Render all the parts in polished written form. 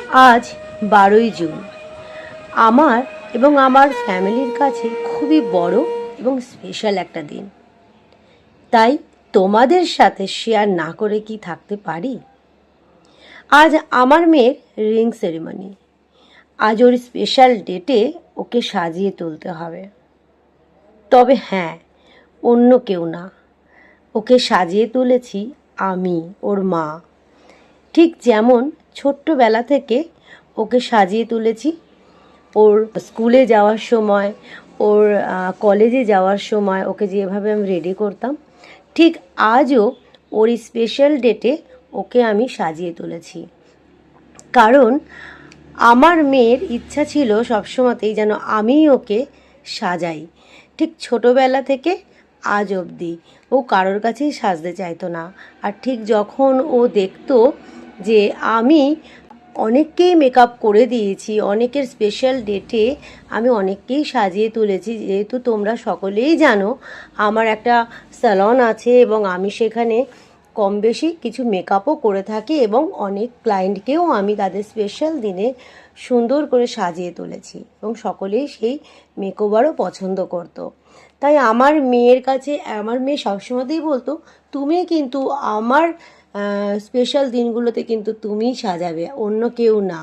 আজ 12ই জুন। আমার এবং আমার ফ্যামিলির কাছে খুবই বড় এবং স্পেশাল একটা দিন। তাই তোমাদের সাথে শেয়ার না করে কি থাকতে পারি? আজ আমার মেয়ের রিং সেরিমনি। আজ ওর স্পেশাল ডেটে ওকে সাজিয়ে তুলতে হবে। তবে হ্যাঁ, অন্য কেউ না, ওকে সাজিয়ে তুলেছি আমি, ওর মা। ঠিক যেমন ছোট্টবেলা থেকে ওকে সাজিয়ে তুলেছি, ওর স্কুলে যাওয়ার সময়, ওর কলেজে যাওয়ার সময় ওকে যেভাবে আমি রেডি করতাম, ঠিক আজও ওর স্পেশাল ডেটে ওকে আমি সাজিয়ে তুলেছি। কারণ আমার মেয়ের ইচ্ছা ছিল সবসময়তেই যেন আমি ওকে সাজাই। ঠিক ছোটোবেলা থেকে আজ অবধি ও কারোর কাছেই সাজতে চাইতো না। আর ঠিক যখন ও দেখতো যে আমি অনেককেই মেকআপ করে দিয়েছি, অনেকের স্পেশাল ডেটে আমি অনেককেই সাজিয়ে তুলেছি, যেহেতু তোমরা সকলেই জানো আমার একটা স্যালন আছে এবং আমি সেখানে কম বেশি কিছু মেকআপও করে থাকি এবং অনেক ক্লায়েন্টকেও আমি তাদের স্পেশাল দিনে সুন্দর করে সাজিয়ে তুলেছি এবং সকলেই সেই মেকওভারও পছন্দ করতো। তাই আমার মেয়ের কাছে, আমার মেয়ে সবসময়তেই বলতো, তুমি কিন্তু আমার স্পেশাল দিনগুলোতে কিন্তু তুমিই সাজাবে, অন্য কেউ না।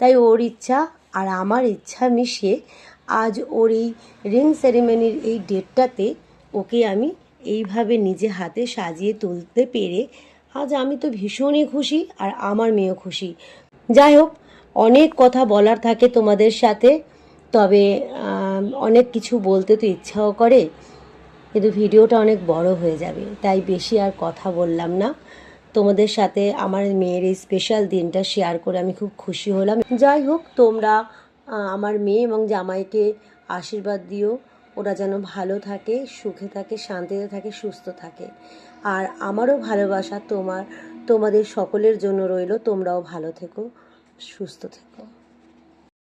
তাই ওর ইচ্ছা আর আমার ইচ্ছা মিশিয়ে আজ ওর এই রিং সেরিমনির এই ডেটটাতে ওকে আমি এইভাবে নিজে হাতে সাজিয়ে তুলতে পেরে আজ আমি তো ভীষণই খুশি আর আমার মেয়েও খুশি। যাই হোক, অনেক কথা বলার থাকে তোমাদের সাথে, তবে অনেক কিছু বলতে তো ইচ্ছাও করে, কিন্তু ভিডিওটা অনেক বড় হয়ে যাবে, তাই বেশি আর কথা বললাম না। তোমাদের সাথে আমার মেয়ের এই স্পেশাল দিনটা শেয়ার করে আমি খুব খুশি হলাম। যাই হোক, তোমরা আমার মেয়ে এবং জামাইকে আশীর্বাদ দিও, ওরা যেন ভালো থাকে, সুখে থাকে, শান্তিতে থাকে, সুস্থ থাকে। আর আমারও ভালোবাসা তোমাদের সকলের জন্য রইল। তোমরাও ভালো থেকো, সুস্থ থেকো।